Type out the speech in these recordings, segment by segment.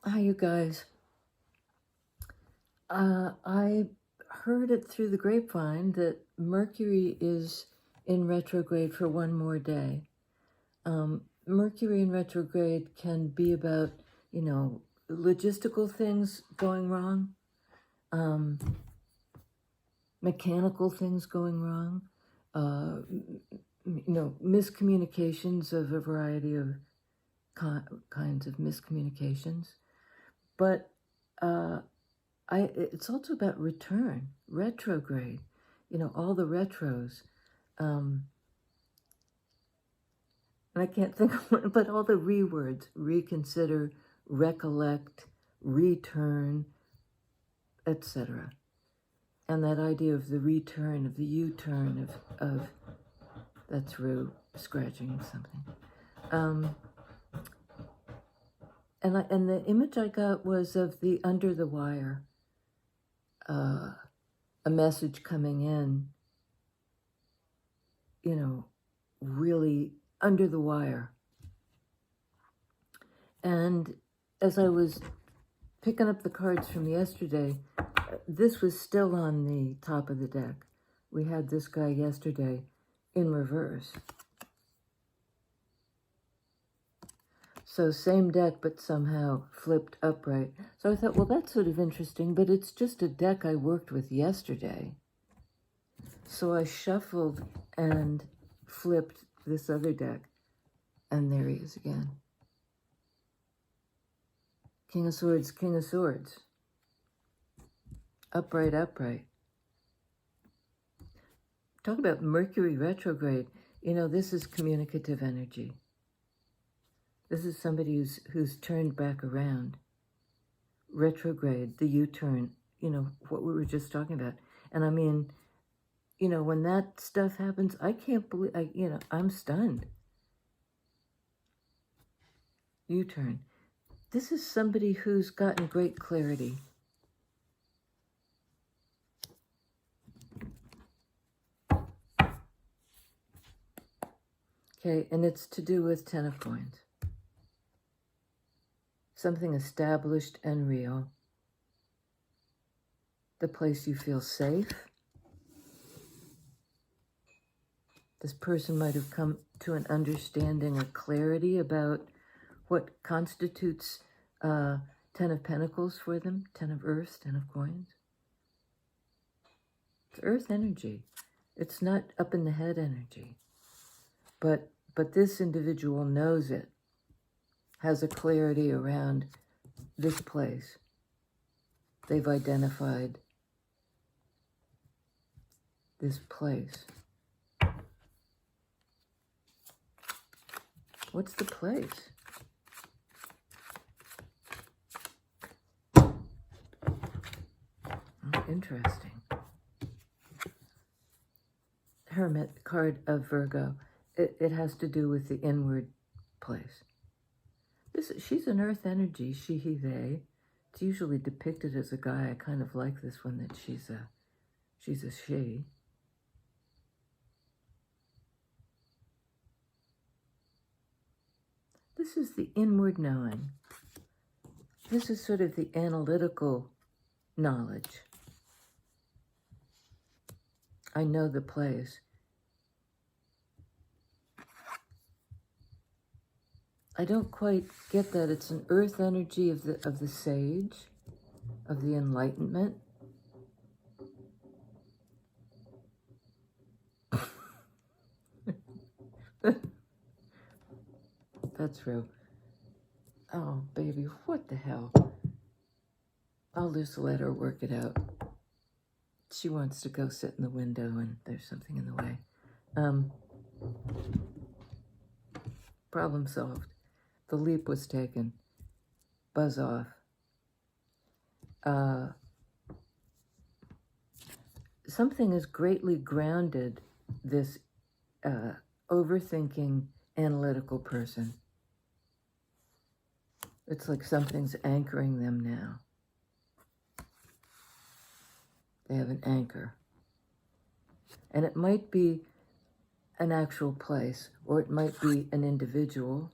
Hi, you guys. I heard it through the grapevine that Mercury is in retrograde for one more day. Mercury in retrograde can be about, logistical things going wrong, mechanical things going wrong, miscommunications of a variety of kinds of miscommunications. But it's also about return, retrograde, all the retros. And I can't think of one, but all the words, reconsider, recollect, return, etc. And that idea of the return, of the U-turn, of that's Rue scratching something. And the image I got was of the under the wire, a message coming in, really under the wire. And as I was picking up the cards from yesterday, this was still on the top of the deck. We had this guy yesterday in reverse. So same deck, but somehow flipped upright. So I thought, well, that's sort of interesting, but it's just a deck I worked with yesterday. So I shuffled and flipped this other deck, and there he is again. King of Swords, King of Swords. Upright, upright. Talk about Mercury retrograde. This is communicative energy. This is somebody who's turned back around. Retrograde, the U-turn, what we were just talking about. And I mean, when that stuff happens, I can't believe, I'm stunned. U-turn. This is somebody who's gotten great clarity. Okay, and it's to do with Ten of Coins. Something established and real. The place you feel safe. This person might have come to an understanding or clarity about what constitutes Ten of Pentacles for them, Ten of Earth, Ten of Coins. It's earth energy. It's not up in the head energy. But this individual knows it, has a clarity around this place. They've identified this place. What's the place? Oh, interesting. Hermit card of Virgo. It has to do with the inward place. She's an earth energy, she, he, they. It's usually depicted as a guy. I kind of like this one that she's a she. This is the inward knowing. This is sort of the analytical knowledge. I know the place. I don't quite get that. It's an earth energy of the sage, of the enlightenment. That's real. Oh, baby, what the hell? I'll just let her work it out. She wants to go sit in the window and there's something in the way. Problem solved. The leap was taken. Buzz off. Something has greatly grounded this overthinking, analytical person. It's like something's anchoring them now. They have an anchor. And it might be an actual place, or it might be an individual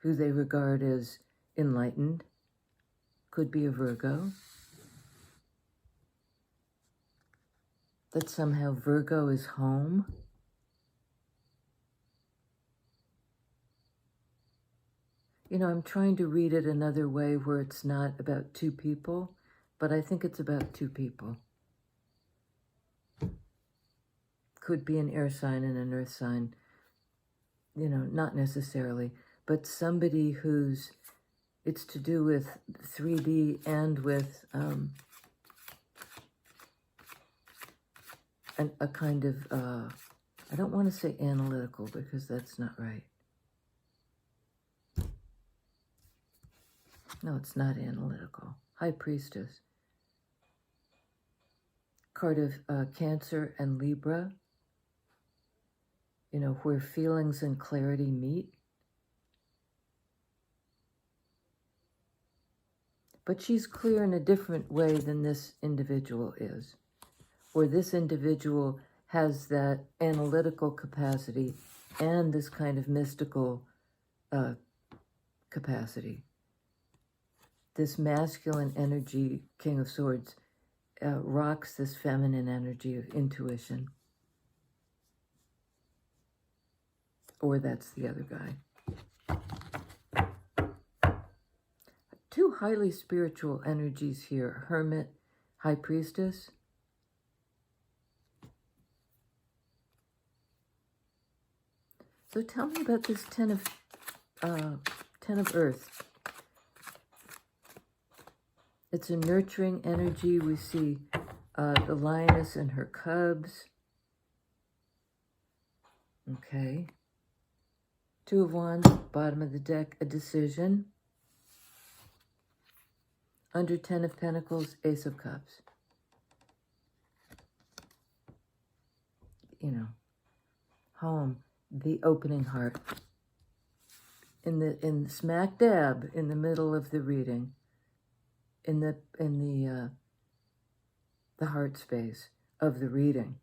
who they regard as enlightened, could be a Virgo, that somehow Virgo is home. You know, I'm trying to read it another way where it's not about two people, but I think it's about two people. Could be an air sign and an earth sign, you know, not necessarily, but somebody who's, it's to do with 3D and with a kind of, I don't want to say analytical because that's not right. No, it's not analytical. High Priestess. Card of Cancer and Libra. You know, where feelings and clarity meet. But she's clear in a different way than this individual is. Or this individual has that analytical capacity and this kind of mystical capacity. This masculine energy, King of Swords, rocks this feminine energy of intuition. Or that's the other guy. Two highly spiritual energies here. Hermit, High Priestess. So tell me about this Ten of Earth. It's a nurturing energy. We see the lioness and her cubs. Okay. Two of Wands, bottom of the deck, a decision. Under 10 of Pentacles, Ace of Cups. You know, home, the opening heart. In smack dab in the middle of the reading, in the heart space of the reading.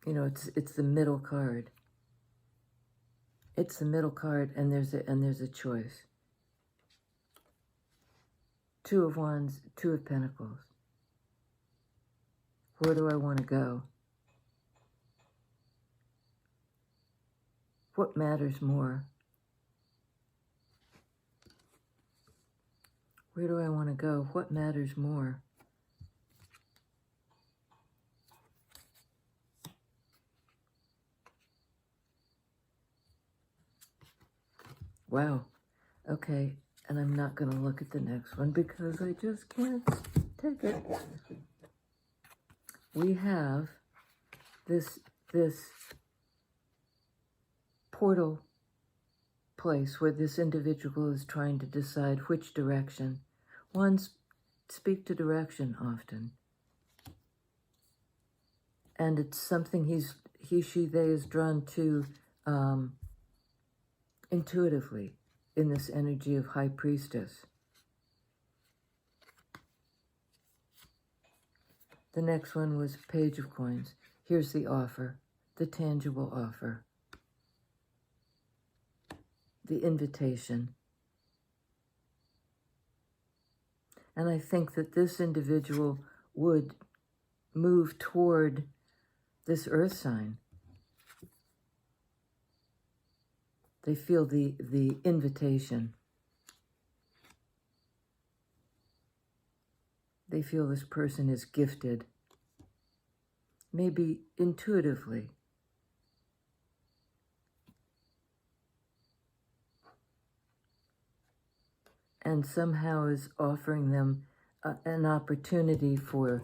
You know, it's the middle card. It's the middle card, and there's a choice. Two of Wands, Two of Pentacles. Where do I want to go? What matters more? Where do I want to go? What matters more? Wow. Okay. And I'm not going to look at the next one because I just can't take it. We have this portal place where this individual is trying to decide which direction. Wands speak to direction often. And it's something he, she, they is drawn to intuitively in this energy of High Priestess. The next one was Page of Coins. Here's the offer, the tangible offer, the invitation. And I think that this individual would move toward this earth sign. They feel the invitation. They feel this person is gifted, maybe intuitively. And somehow is offering them an opportunity for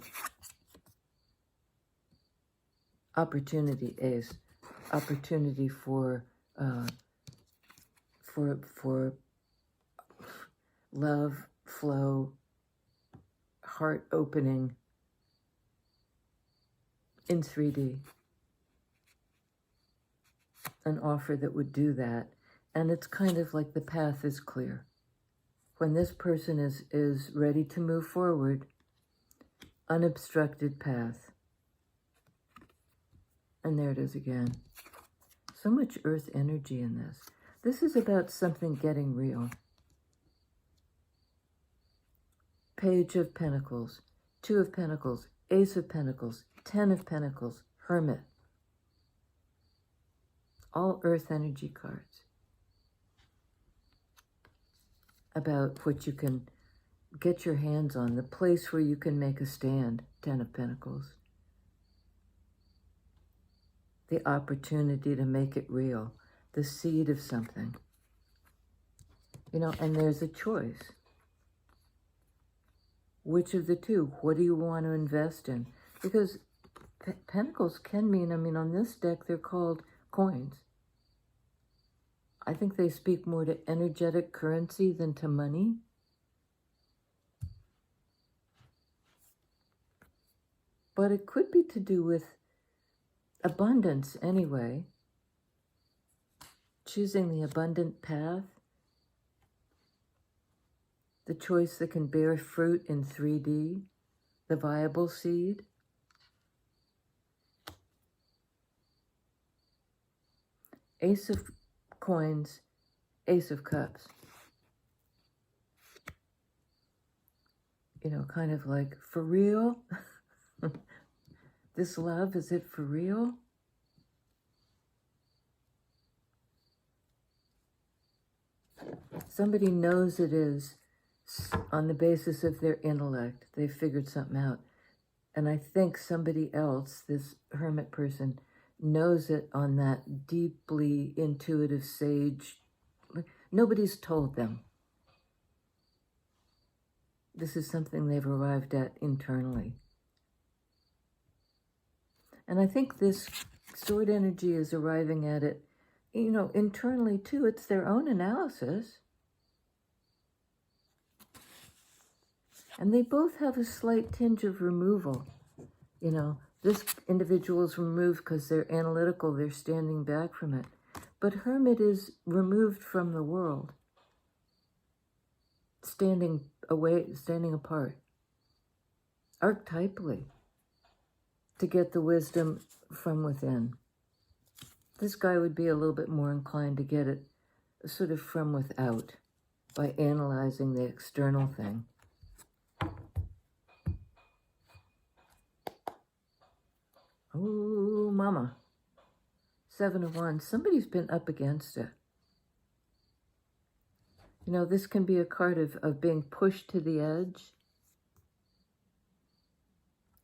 love, flow, heart opening in 3D. An offer that would do that. And it's kind of like the path is clear. When this person is ready to move forward, unobstructed path. And there it is again. So much earth energy in this. This is about something getting real. Page of Pentacles, Two of Pentacles, Ace of Pentacles, Ten of Pentacles, Hermit. All earth energy cards. About what you can get your hands on, the place where you can make a stand, Ten of Pentacles. The opportunity to make it real, the seed of something. You know, and there's a choice. Which of the two? What do you want to invest in? Because pentacles can mean, I mean, on this deck, they're called coins. I think they speak more to energetic currency than to money. But it could be to do with abundance anyway. Choosing the abundant path. The choice that can bear fruit in 3D. The viable seed. Ace of Coins, Ace of Cups. You know, kind of like, for real? This love, is it for real? Somebody knows it is on the basis of their intellect. They figured something out. And I think somebody else, this hermit person, knows it on that deeply intuitive sage. Nobody's told them. This is something they've arrived at internally. And I think this sword energy is arriving at it, you know, internally too. It's their own analysis. And they both have a slight tinge of removal. You know, this individual is removed because they're analytical, they're standing back from it. But hermit is removed from the world. Standing away, standing apart. Archetypally. To get the wisdom from within. This guy would be a little bit more inclined to get it sort of from without by analyzing the external thing. Oh, mama. 7 of Wands. Somebody's been up against it. You know, this can be a card of being pushed to the edge.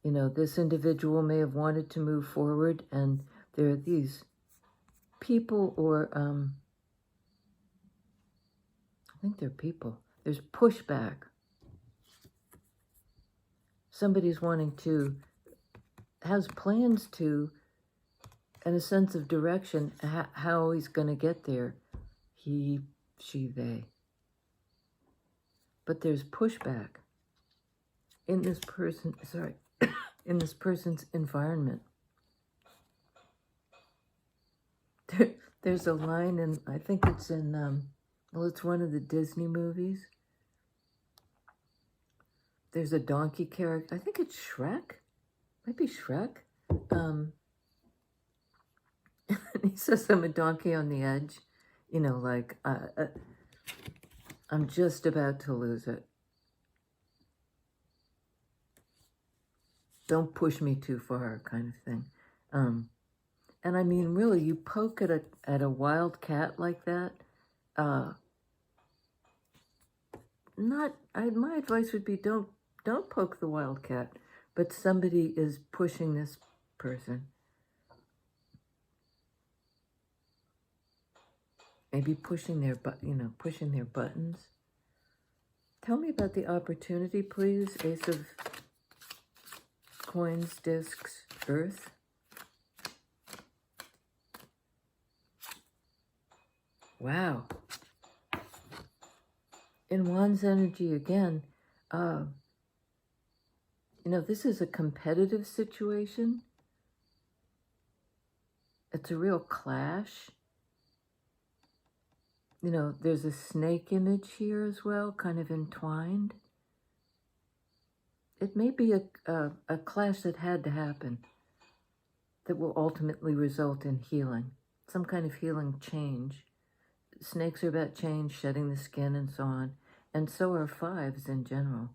You know, this individual may have wanted to move forward, and there are these people, or I think they're people. There's pushback. Somebody's wanting to, has plans to, and a sense of direction, how he's going to get there. He, she, they. But there's pushback in this person, sorry, in this person's environment. There's a line in, I think it's in, well, it's one of the Disney movies. There's a donkey character. I think it's Shrek. Might be Shrek. He says, I'm a donkey on the edge. You know, like, I'm just about to lose it. Don't push me too far, kind of thing. And I mean, really, you poke at a wild cat like that. My advice would be don't poke the wild cat, but somebody is pushing this person. Maybe pushing their pushing their buttons. Tell me about the opportunity, please. Ace of Coins, Discs, Earth. Wow. In Wands energy again, you know, this is a competitive situation. It's a real clash. You know, there's a snake image here as well, kind of entwined. It may be a clash that had to happen that will ultimately result in healing. some kind of healing change. Snakes are about change, shedding the skin and so on. And so are fives in general.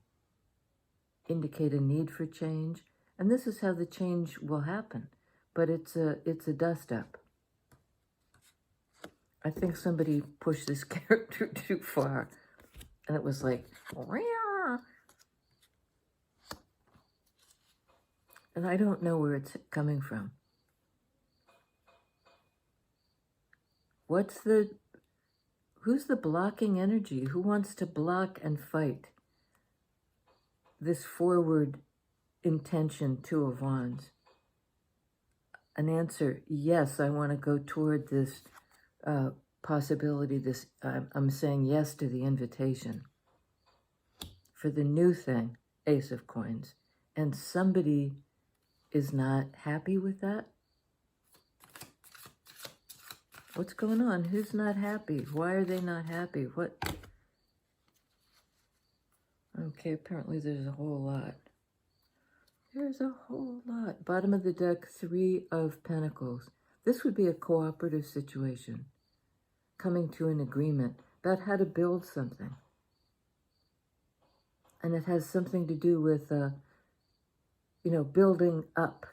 Indicate a need for change. And this is how the change will happen. But it's a dust up. I think somebody pushed this character too far. And it was like, Rawr! And I don't know where it's coming from. Who's the blocking energy? Who wants to block and fight this forward intention, Two of Wands? An answer, yes, I want to go toward this possibility. I'm saying yes to the invitation for the new thing, Ace of Coins. And somebody is not happy with that. What's going on? Who's not happy? Why are they not happy? What? Okay, apparently there's a whole lot. There's a whole lot. Bottom of the deck, Three of Pentacles. This would be a cooperative situation. Coming to an agreement about how to build something. And it has something to do with, building up.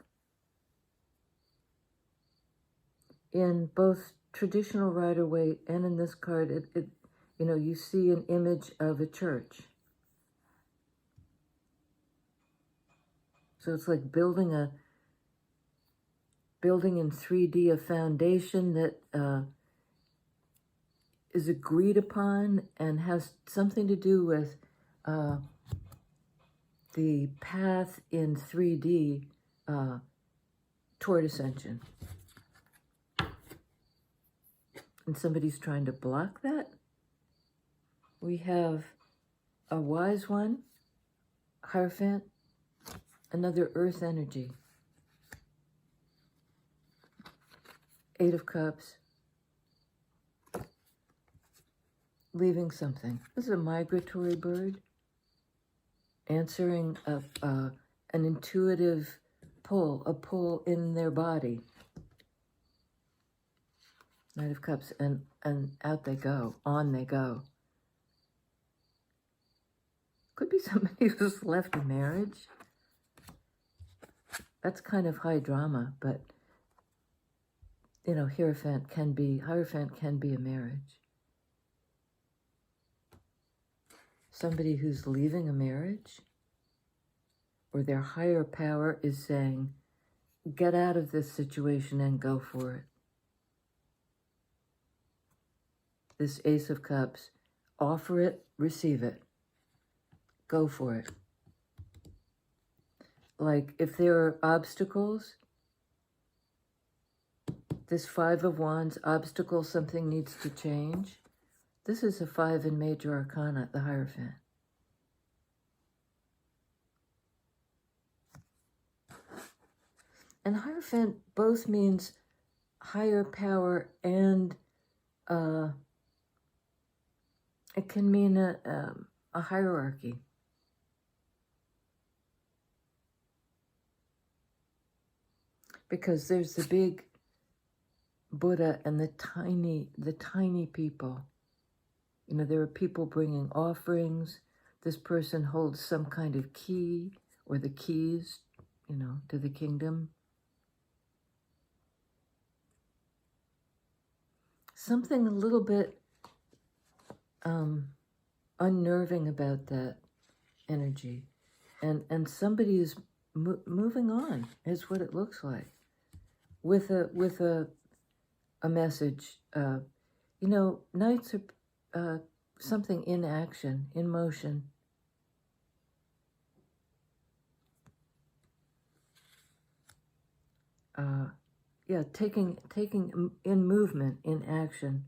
In both traditional Rider-Waite and in this card, you see an image of a church. So it's like building in 3D a foundation that is agreed upon and has something to do with the path in 3D toward ascension. And somebody's trying to block that. We have a Wise One, Hierophant, another Earth energy. Eight of Cups. Leaving something. This is a migratory bird. Answering an intuitive pull, a pull in their body. Knight of Cups, and out they go, on they go. Could be somebody who's left a marriage. That's kind of high drama, but, Hierophant can be a marriage. Somebody who's leaving a marriage, or their higher power is saying, get out of this situation and go for it. This Ace of Cups, offer it, receive it. Go for it. Like, if there are obstacles, this Five of Wands, obstacle, something needs to change. This is a 5 in Major Arcana, the Hierophant. And Hierophant both means higher power and it can mean a hierarchy. Because there's the big Buddha and the tiny people. There are people bringing offerings. This person holds some kind of key or the keys, to the kingdom. Something a little bit unnerving about that energy. And somebody is moving on, is what it looks like. With a message. Knights are something in action, in motion. Taking in movement, in action.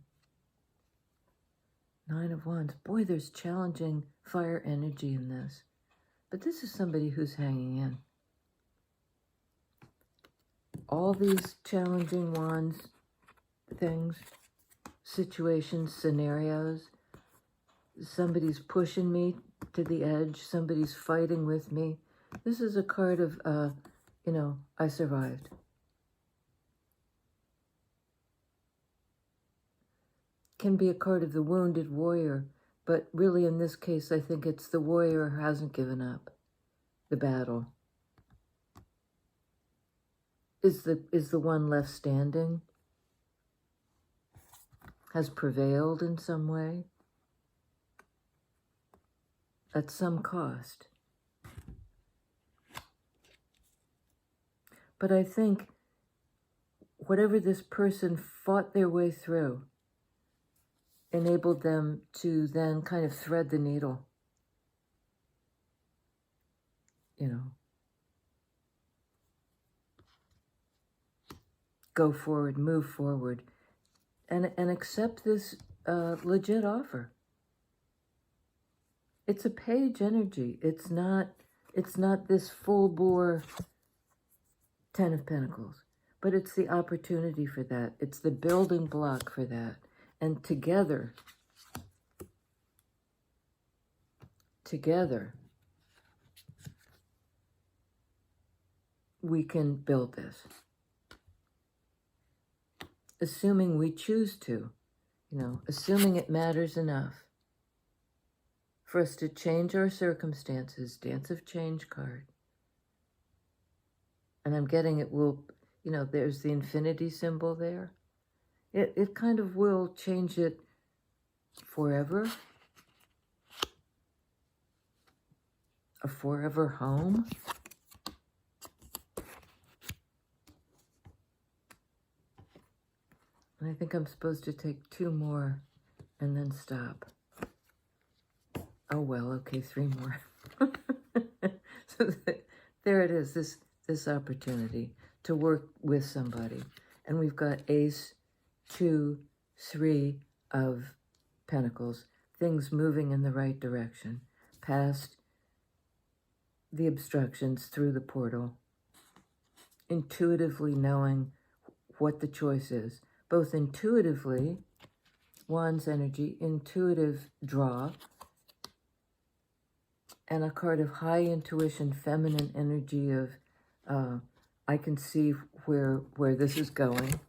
Nine of Wands. Boy, there's challenging fire energy in this. But this is somebody who's hanging in. All these challenging wands, things, situations, scenarios. Somebody's pushing me to the edge. Somebody's fighting with me. This is a card of, I survived. can be a card of the wounded warrior, but really in this case, I think it's the warrior who hasn't given up the battle. Is the one left standing, has prevailed in some way at some cost. But I think whatever this person fought their way through enabled them to then kind of thread the needle, you know, go forward, move forward, and accept this legit offer. It's a page energy. It's not this full-bore Ten of Pentacles, but it's the opportunity for that. It's the building block for that. And together, we can build this. Assuming we choose to, you know, assuming it matters enough for us to change our circumstances, Dance of Change card. And I'm getting it will, you know, there's the infinity symbol there. It kind of will change it forever. A forever home. And I think I'm supposed to take 2 more and then stop. Oh well, okay, 3 more. So there it is, this opportunity to work with somebody. And we've got Ace, 2, 3 of Pentacles, things moving in the right direction, past the obstructions, through the portal, intuitively knowing what the choice is, both intuitively, Wands energy, intuitive draw, and a card of high intuition, feminine energy of, I can see where this is going,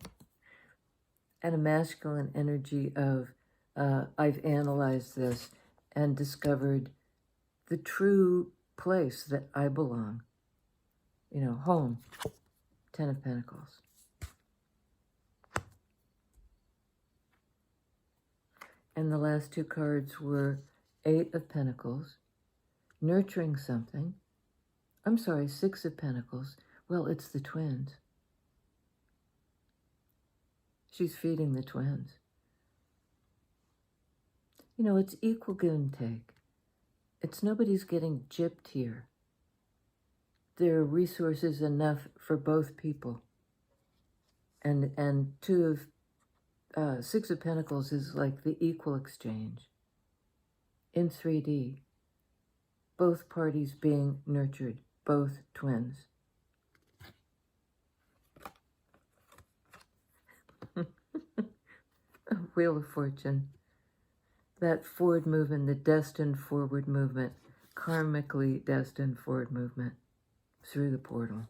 and a masculine energy of, I've analyzed this and discovered the true place that I belong. You know, home, 10 of Pentacles. And the last 2 cards were 8 of Pentacles, nurturing something. I'm sorry, 6 of Pentacles. Well, it's the twins. She's feeding the twins. You know, it's equal give and take. It's nobody's getting gypped here. There are resources enough for both people. And 6 of Pentacles is like the equal exchange in 3D. Both parties being nurtured, both twins. Wheel of Fortune. That forward movement, the destined forward movement, karmically destined forward movement through the portal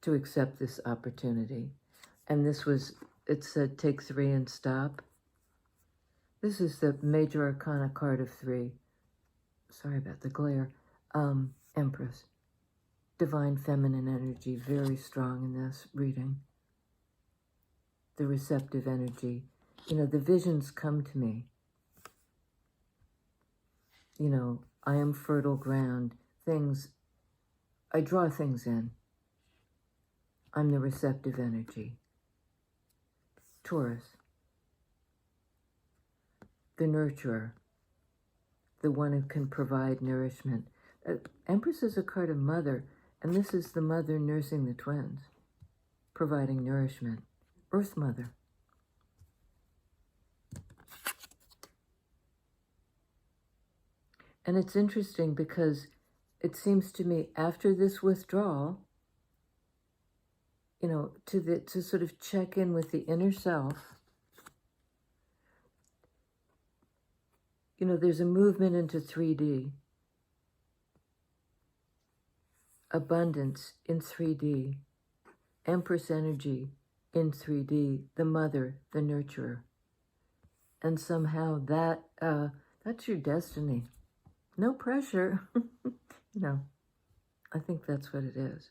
to accept this opportunity. And this was, it said take 3 and stop. This is the major arcana card of 3. Sorry about the glare. Empress. Divine feminine energy, very strong in this reading. The receptive energy. You know, the visions come to me. You know, I am fertile ground. Things, I draw things in. I'm the receptive energy. Taurus. The nurturer. The one who can provide nourishment. Empress is a card of mother, and this is the mother nursing the twins, providing nourishment. Earth Mother. And it's interesting because it seems to me after this withdrawal, you know, to sort of check in with the inner self, you know, there's a movement into 3D. Abundance in 3D. Empress energy in 3D. The mother, the nurturer. And somehow that's your destiny. No pressure. I think that's what it is.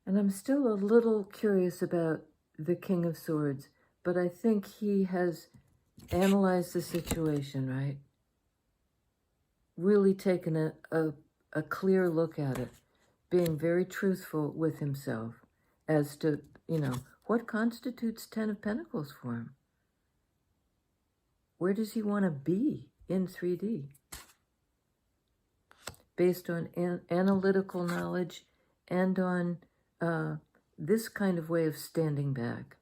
And I'm still a little curious about the King of Swords, but I think he has analyzed the situation, right? Really taken a clear look at it, being very truthful with himself as to, what constitutes 10 of Pentacles for him? Where does he want to be in 3D? Based on analytical knowledge and on this kind of way of standing back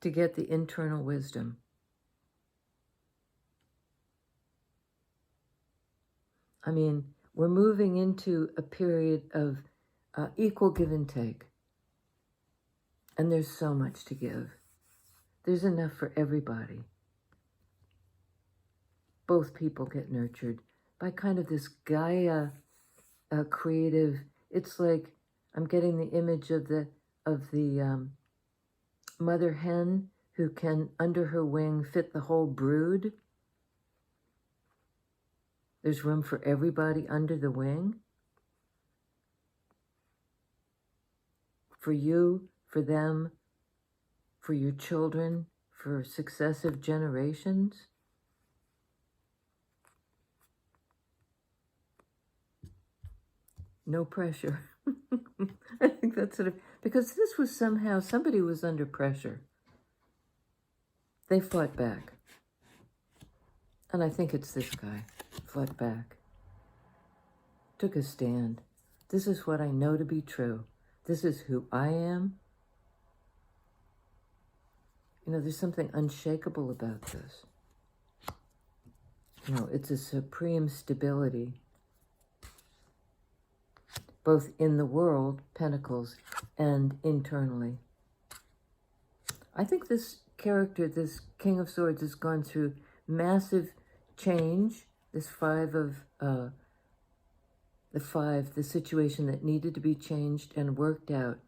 to get the internal wisdom. I mean, we're moving into a period of equal give and take. And there's so much to give. There's enough for everybody. Both people get nurtured by kind of this Gaia creative. It's like I'm getting the image of the mother hen who can, under her wing, fit the whole brood. There's room for everybody under the wing. For you, for them, for your children, for successive generations. No pressure. I think that's sort of, because this was somehow, somebody was under pressure. They fought back. And I think it's this guy, fought back. Took a stand. This is what I know to be true. This is who I am. There's something unshakable about this. It's a supreme stability, both in the world, Pentacles, and internally. I think this character, this King of Swords, has gone through massive change. This the situation that needed to be changed and worked out.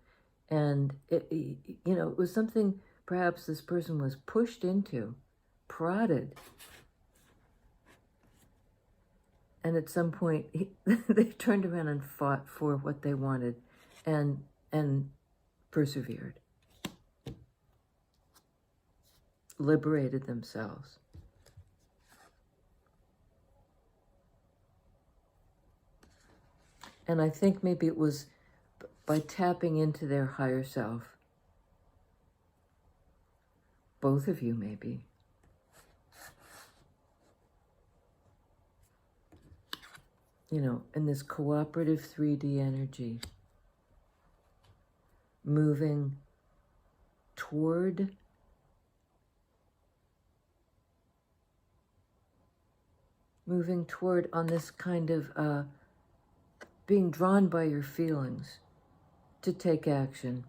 And it was something perhaps this person was pushed into, prodded. And at some point, they turned around and fought for what they wanted and persevered. Liberated themselves. And I think maybe it was by tapping into their higher self. Both of you, maybe. In this cooperative 3D energy, moving toward on this kind of being drawn by your feelings to take action.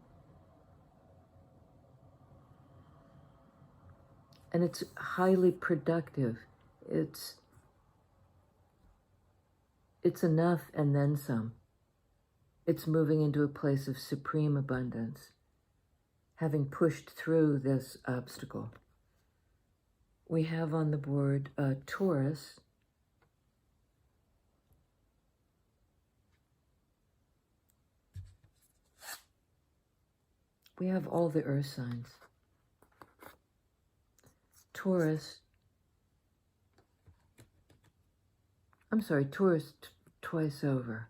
And it's highly productive. It's enough and then some. It's moving into a place of supreme abundance, having pushed through this obstacle. We have on the board Taurus. We have all the earth signs. Taurus twice over,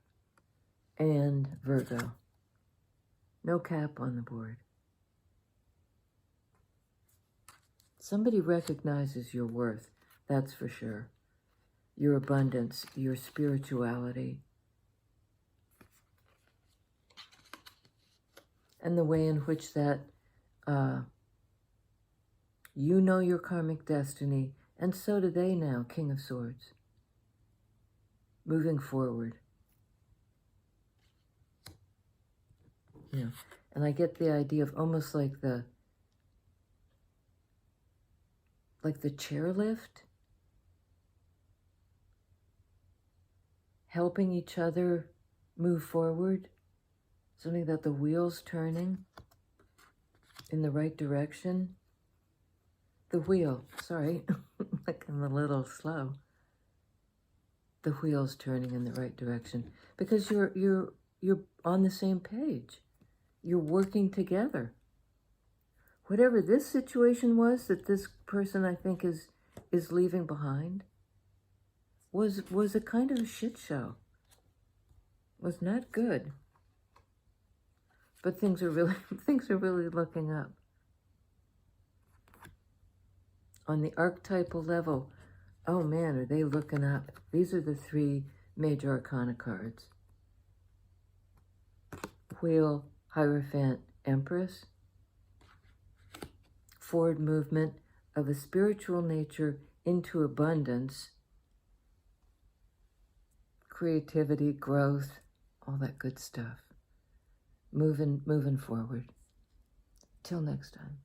and Virgo. No cap on the board. Somebody recognizes your worth, that's for sure. Your abundance, your spirituality, and the way in which that you know your karmic destiny, and so do they now, King of Swords. Moving forward. And I get the idea of almost like the chairlift, helping each other move forward, something that the wheel's turning in the right direction. The wheel, sorry, like I'm a little slow. The wheel's turning in the right direction because you're on the same page. You're working together. Whatever this situation was that this person I think is leaving behind was a kind of a shit show. Was not good. But things are really looking up. On the archetypal level, oh man, are they looking up? These are the 3 major arcana cards. Wheel, Hierophant, Empress. Forward movement of a spiritual nature into abundance. Creativity, growth, all that good stuff. Moving forward. Till next time.